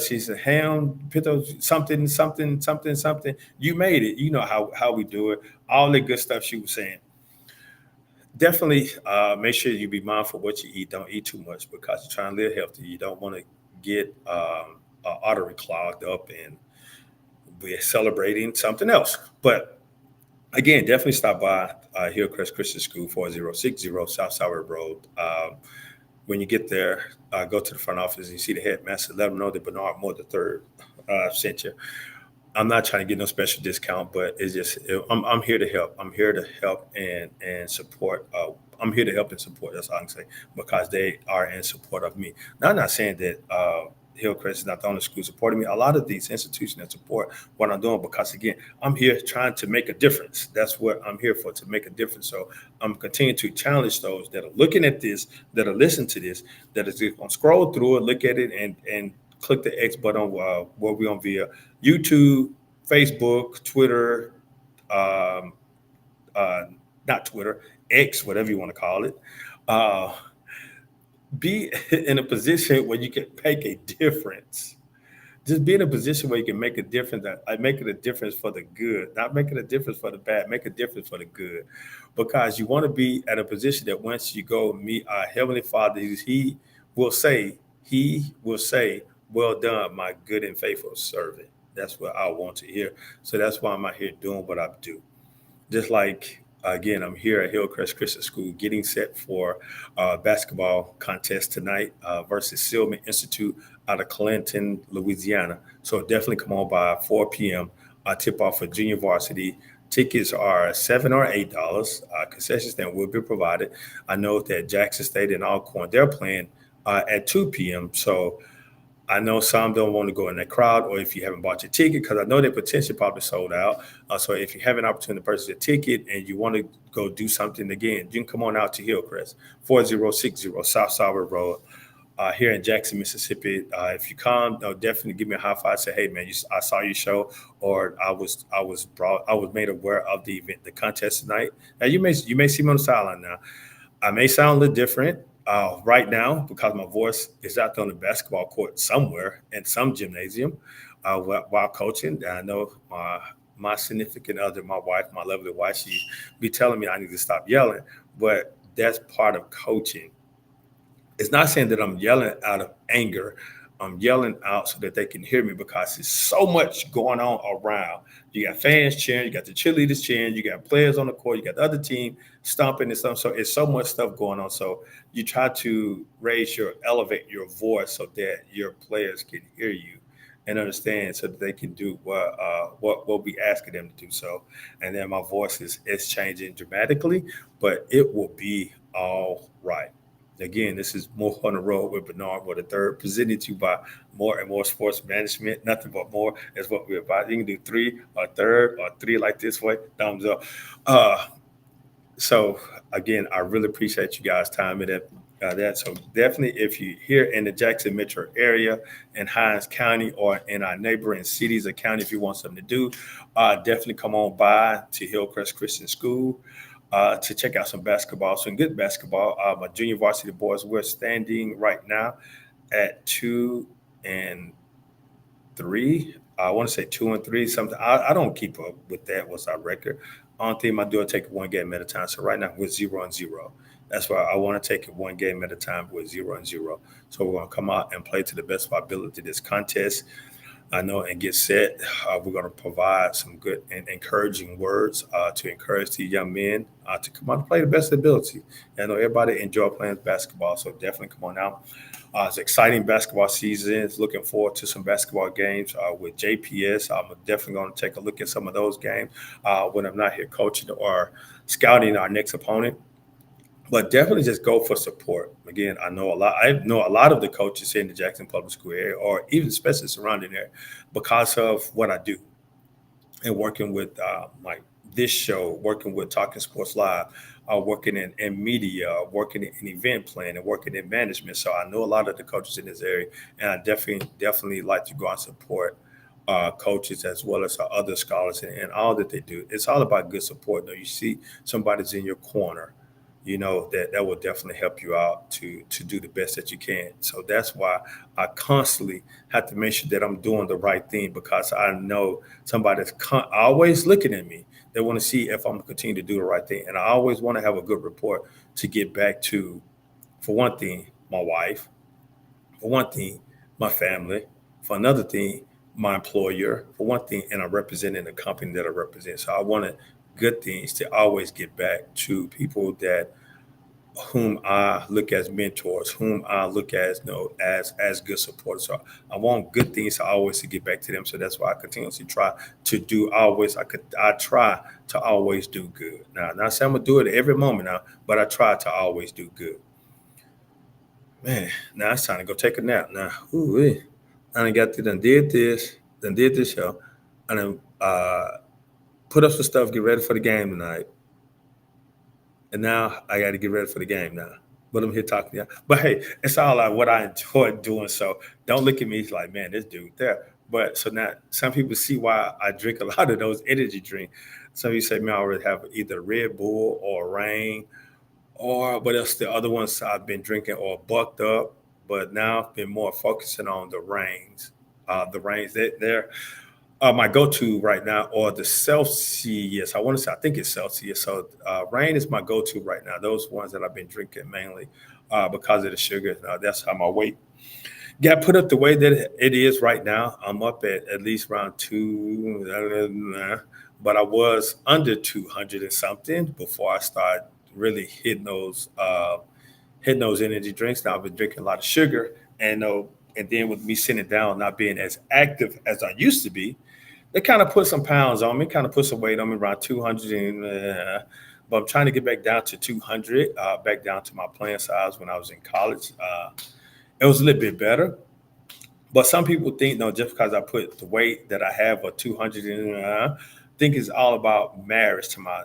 she said, ham, pito, something, something, something, something. You made it. You know how we do it. All the good stuff she was saying. Definitely make sure you be mindful of what you eat. Don't eat too much because you're trying to live healthy. You don't want to get artery clogged up and we're celebrating something else. But again, definitely stop by Hillcrest Christian School, 4060 South Sour Road. When you get there, go to the front office and you see the headmaster. Let them know that Bernard Moore the third sent you. I'm not trying to get no special discount, but it's just I'm here to help. I'm here to help and support. I'm here to help and support. That's all I can say because they are in support of me. Now, I'm not saying that Hillcrest is not the only school supporting me. A lot of these institutions that support what I'm doing because again, I'm here trying to make a difference. That's what I'm here for, to make a difference. So I'm continuing to challenge those that are looking at this, that are listening to this, that is going to scroll through it, look at it, and click the X button where we're on via YouTube, Facebook, Twitter, um, uh, not Twitter, X, whatever you want to call it. Uh, be in a position where you can make a difference. Just be in a position where you can make a difference. That I make it a difference for the good, not making a difference for the bad. Make a difference for the good, because you want to be at a position that once you go meet our heavenly Father, will say, He will say, "Well done, my good and faithful servant." That's what I want to hear. So that's why I'm out here doing what I do. Just like again, I'm here at Hillcrest Christian School getting set for basketball contest tonight versus Silman Institute out of Clinton, Louisiana. So definitely come on by 4 p.m. Tip off for junior varsity. Tickets are $7 or $8. Concession stand will be provided. I know that Jackson State and Alcorn they're playing at 2 p.m. So I know some don't want to go in that crowd, or if you haven't bought your ticket, because I know they potentially probably sold out. So if you have an opportunity to purchase a ticket and you want to go do something again, you can come on out to Hillcrest, 4060 South Sour Road, here in Jackson, Mississippi. If you come, definitely give me a high five. Say, hey man, I saw your show, or I was made aware of the event, the contest tonight. Now you may see me on the sideline now. I may sound a little different right now because my voice is out there on the basketball court somewhere in some gymnasium while coaching. And I know my significant other, my wife, my lovely wife, she be telling me I need to stop yelling, but that's part of coaching. It's not saying that I'm yelling out of anger. I'm yelling out so that they can hear me because there's so much going on around. You got fans cheering, you got the cheerleaders cheering, you got players on the court, you got the other team stomping and stuff. So it's so much stuff going on. So you try to elevate your voice so that your players can hear you and understand, so that they can do what we asking them to do. So, and then my voice is changing dramatically, but it will be all right. Again, this is More on the Road with Bernard for the third, presented to you by More and More Sports Management. Nothing but more is what we're about. You can do three or third or three like this way. Thumbs up. Uh, so again, I really appreciate you guys' time in that. So definitely, if you're here in the Jackson metro area, in Hines County, or in our neighboring cities or county, if you want something to do, definitely come on by to Hillcrest Christian School to check out some basketball, some good basketball. My junior varsity boys, we're standing right now at 2-3. I want to say 2-3, something. I don't keep up with that. What's our record? Only thing I do, I take it one game at a time. So right now we're 0-0. That's why I want to take it one game at a time. We're 0-0. So we're going to come out and play to the best of our ability this contest. I know, and get set. We're going to provide some good and encouraging words to encourage the young men to come out and play the best ability. I know everybody enjoy playing basketball, so definitely come on out. It's exciting basketball season. Looking forward to some basketball games with JPS. I'm definitely going to take a look at some of those games when I'm not here coaching or scouting our next opponent. But definitely just go for support. Again, I know a lot. I know a lot of the coaches here in the Jackson Public School area, or even especially surrounding there, because of what I do. and working with like this show, working with Talking Sports Live, working in media, working in event planning, working in management. So I know a lot of the coaches in this area, and I definitely like to go and support coaches as well as other scholars and all that they do. It's all about good support. Though you see somebody's in your corner, that will definitely help you out to do the best that you can. So that's why I constantly have to make sure that I'm doing the right thing, because I know somebody's always looking at me. They want to see if I'm going to continue to do the right thing, and I always want to have a good report to get back to, for one thing, my wife, for one thing, my family, for another thing, my employer, for one thing, and I'm representing the company that I represent. So I wanted good things to always get back to people that whom I look as mentors, whom I look as as good supporters. So I want good things to always to get back to them. So that's why I continuously try to do always. I try to always do good. Now, not saying I'm gonna do it every moment now, but I try to always do good. Man, now it's time to go take a nap. Now, ooh, I done got to done did this show, and then put up some stuff, get ready for the game tonight. And now I got to get ready for the game now. But I'm here talking to you. But hey, it's all like what I enjoy doing. So don't look at me like, man, this dude there. But so now some people see why I drink a lot of those energy drinks. Some of you say, man, I already have either Red Bull or Rain or what else the other ones I've been drinking or bucked up. But now I've been more focusing on the Rains. They're my go-to right now, or the Celsius. I want to say, I think it's Celsius. So Rain is my go-to right now. Those ones that I've been drinking mainly because of the sugar. That's how my weight got put up the way that it is right now. I'm up at least around but I was under 200 and something before I started really hitting those energy drinks. Now I've been drinking a lot of sugar, and then with me sitting down, not being as active as I used to be, they kind of put some pounds on me, kind of put some weight on me around 200. But I'm trying to get back down to 200, back down to my playing size when I was in college. It was a little bit better. But some people think, no, just because I put the weight that I have of 200 think it's all about marriage to my,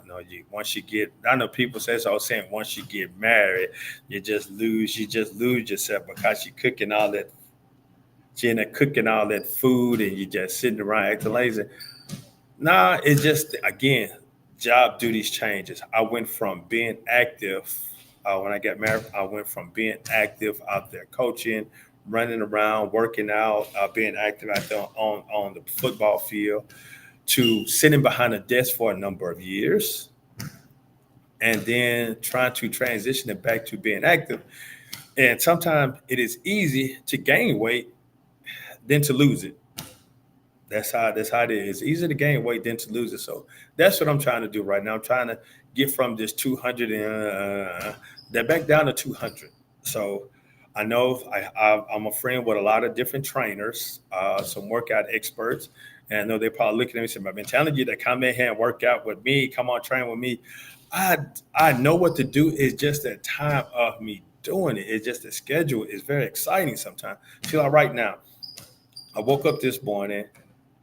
once you get, I know people say, so I was saying, once you get married, you just lose yourself because you're cooking all that Jenna cooking all that food and you just sitting around acting lazy. Nah, it's just again, job duties changes. I went from being active when I got married. I went from being active out there coaching, running around, working out, being active out there on the football field, to sitting behind a desk for a number of years, and then trying to transition it back to being active. And sometimes it is easy to gain weight than to lose it. That's how it is. It's easier to gain weight than to lose it. So that's what I'm trying to do right now. I'm trying to get from this 200 that back down to 200. So I know I'm a friend with a lot of different trainers, some workout experts, and I know they're probably looking at me and saying, "I've been telling you to come in here and work out with me. Come on, train with me." I know what to do. It's just that time of me doing it. It's just the schedule is very exciting sometimes. Feel like right now. I woke up this morning,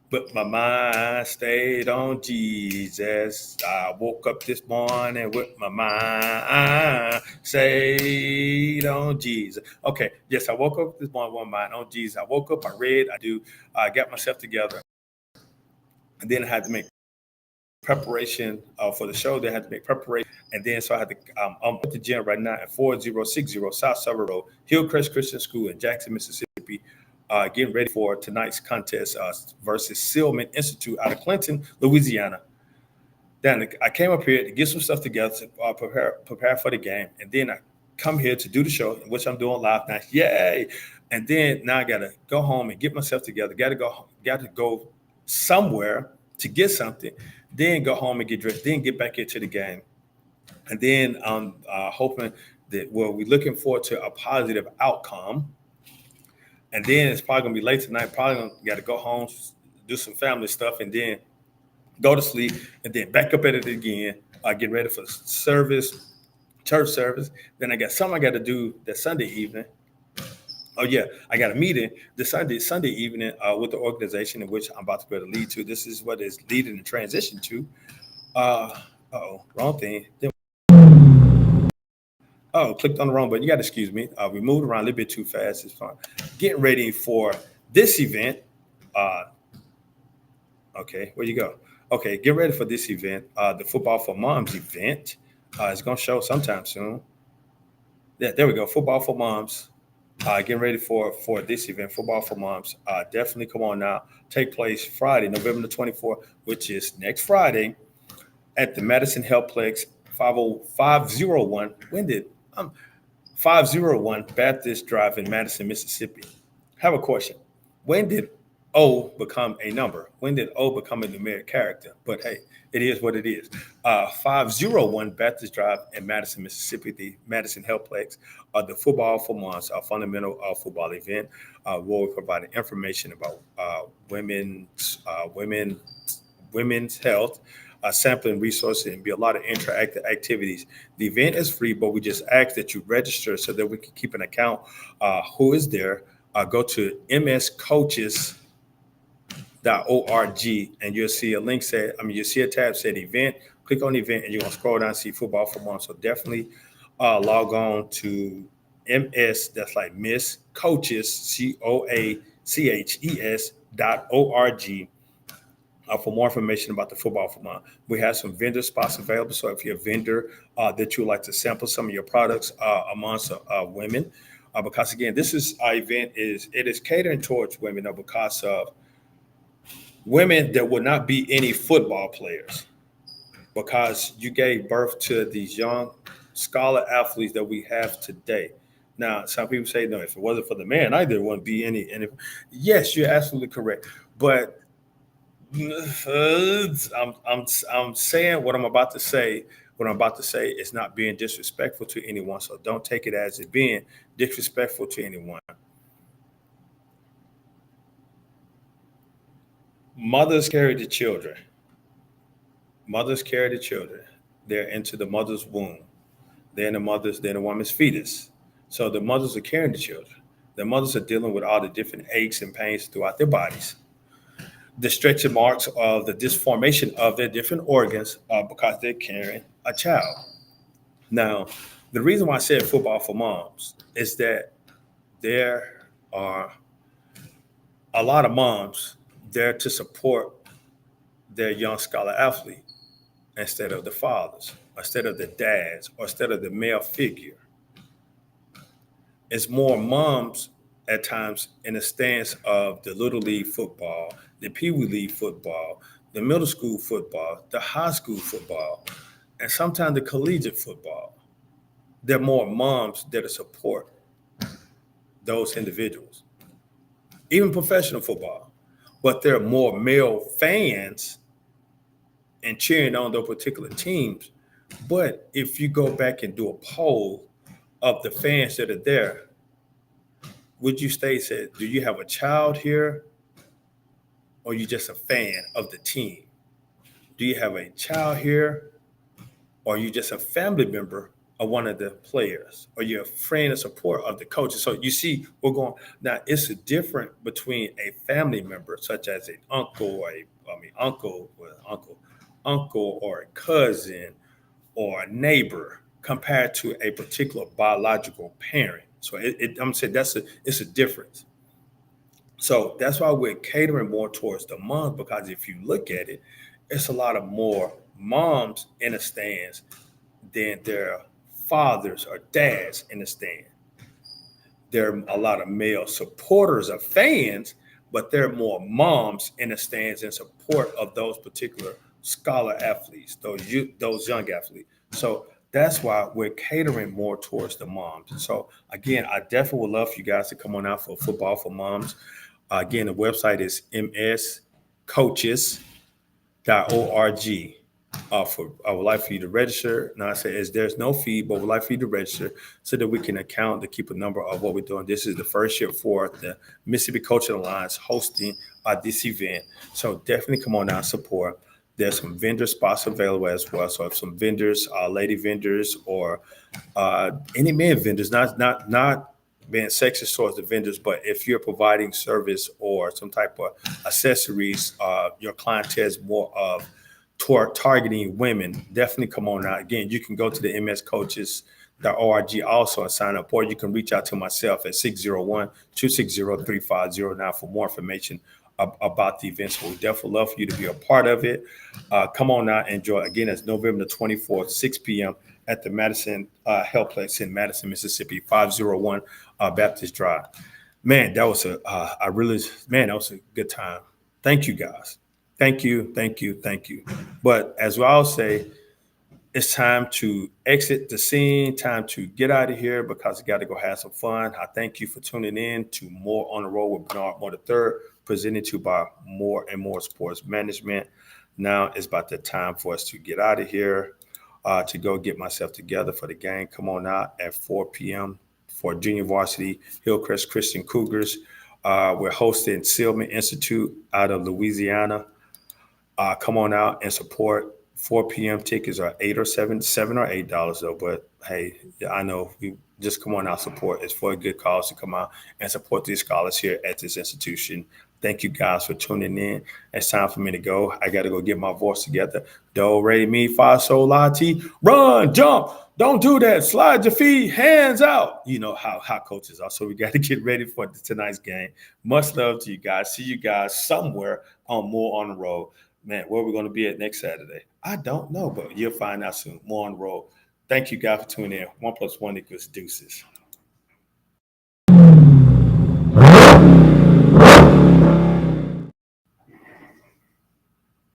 but my mind stayed on Jesus. I woke up this morning with my mind stayed on Jesus. Okay, yes, I woke up this morning with my mind on Jesus. I woke up, I read, I got myself together, and then I had to make preparation for the show. They had to make preparation, and then so I had to. I'm at the gym right now at 4060 South Suburb Road, Hillcrest Christian School in Jackson, Mississippi. Getting ready for tonight's contest versus Silman Institute out of Clinton, Louisiana. Then I came up here to get some stuff together to prepare for the game, and then I come here to do the show, which I'm doing live now. Yay! And then now I gotta go home and get myself together. Got to go somewhere to get something. Then go home and get dressed. Then get back into the game. And then I'm hoping that we're looking forward to a positive outcome. And then it's probably gonna be late tonight. Probably gonna got to go home, do some family stuff, and then go to sleep, and then back up at it again. Get ready for service, church service. Then I got something I got to do that Sunday evening, Oh yeah, I got a meeting this Sunday evening with the organization in which I'm about to go to lead to. This is what is leading the transition to. Oh, wrong thing. Oh, clicked on the wrong button. You got to excuse me. We moved around a little bit too fast. It's fine. Getting ready for this event. Uh, okay, where you go? Okay, get ready for this event. The Football for Moms event. It's gonna show sometime soon. Yeah, there we go. Football for Moms. Getting ready for this event, Football for Moms. Definitely come on now. Take place Friday, November the 24th, which is next Friday at the Madison Healthplex 50501. When did 501 Baptist Drive in Madison, Mississippi. Have a question. When did O become a number? When did O become a numeric character? But hey, it is what it is. 501 Baptist Drive in Madison, Mississippi, the Madison Healthplex, the Football for Moms, a fundamental football event where we provide information about women's health, sampling resources, and be a lot of interactive activities. The event is free, but we just ask that you register so that we can keep an account who is there. Go to mscoaches.org and you'll see a link you'll see a tab said event. Click on the event and you're going to scroll down and see Football for Moms. So definitely log on to MS, that's like Miss Coaches, COACHES.org for more information about the Football for Mom. We have some vendor spots available. So if you're a vendor that you would like to sample some of your products amongst women, because again, this is our event is catering towards women because of women that will not be any football players, because you gave birth to these young scholar athletes that we have today. Now, some people say, no, if it wasn't for the man, either wouldn't be any. Yes, you're absolutely correct. But I'm saying what I'm about to say. What I'm about to say is not being disrespectful to anyone. So don't take it as it being disrespectful to anyone. Mothers carry the children. Mothers carry the children. They're into the mother's womb. They're in the woman's fetus. So the mothers are carrying the children. The mothers are dealing with all the different aches and pains throughout their bodies, the stretching marks of the disformation of their different organs because they're carrying a child. Now, the reason why I said Football for Moms is that there are a lot of moms there to support their young scholar athlete instead of the fathers, instead of the dads, or instead of the male figure. It's more moms at times in the stance of the little league football, the pee wee league football, the middle school football, the high school football, and sometimes the collegiate football. There are more moms that support those individuals, even professional football. But there are more male fans and cheering on those particular teams. But if you go back and do a poll of the fans that are there, would you say, do you have a child here, or are you just a fan of the team? Do you have a child here, or are you just a family member of one of the players, or you're a friend and support of the coaches? So you see, we're going now. It's a different between a family member, such as an uncle, uncle, or a cousin, or a neighbor, compared to a particular biological parent. So I'm saying it's a difference. So that's why we're catering more towards the moms, because if you look at it, it's a lot of more moms in the stands than there are fathers or dads in the stand. There are a lot of male supporters of fans, but there are more moms in the stands in support of those particular scholar athletes, those young athletes. So that's why we're catering more towards the moms. And so again, I definitely would love for you guys to come on out for Football for Moms. Again, the website is mscoaches.org. I would like for you to register. Now I say there's no fee, but would like for you to register so that we can account to keep a number of what we're doing. This is the first year for the Mississippi Coaching Alliance hosting this event. So definitely come on out and support. There's some vendor spots available as well. So if some vendors, lady vendors, or any man vendors, not being sexist towards the vendors, but if you're providing service or some type of accessories, your clientele is more of toward targeting women, definitely come on out. Again, you can go to the mscoaches.org also and sign up, or you can reach out to myself at 601-260-3509 for more information about the events. We definitely love for you to be a part of it. Come on out and enjoy. Again, it's November the 24th, 6 p.m. at the Madison Health Place in Madison, Mississippi, 501 Baptist Drive. Man, that was that was a good time. Thank you, guys. Thank you, thank you, thank you. But as we all say, it's time to exit the scene, time to get out of here because we got to go have some fun. I thank you for tuning in to More on the Road with Bernard Moore III, presented to you by More and More Sports Management. Now it's about the time for us to get out of here, to go get myself together for the game. Come on out at 4 p.m. for Junior Varsity Hillcrest Christian Cougars. We're hosting Sealman Institute out of Louisiana. Come on out and support. 4 p.m. tickets are $7 or $8 though. But hey, I know you just come on out, support. It's for a good cause to come out and support these scholars here at this institution. Thank you guys for tuning in. It's time for me to go. I got to go get my voice together. Do, re, mi, fa, sol, la, ti. Run, jump. Don't do that. Slide your feet, hands out. You know how coaches are. So we got to get ready for tonight's game. Much love to you guys. See you guys somewhere on More on the Road. Man, where are we going to be at next Saturday? I don't know, but you'll find out soon. More on the road. Thank you, guys, for tuning in. 1 + 1 = deuces.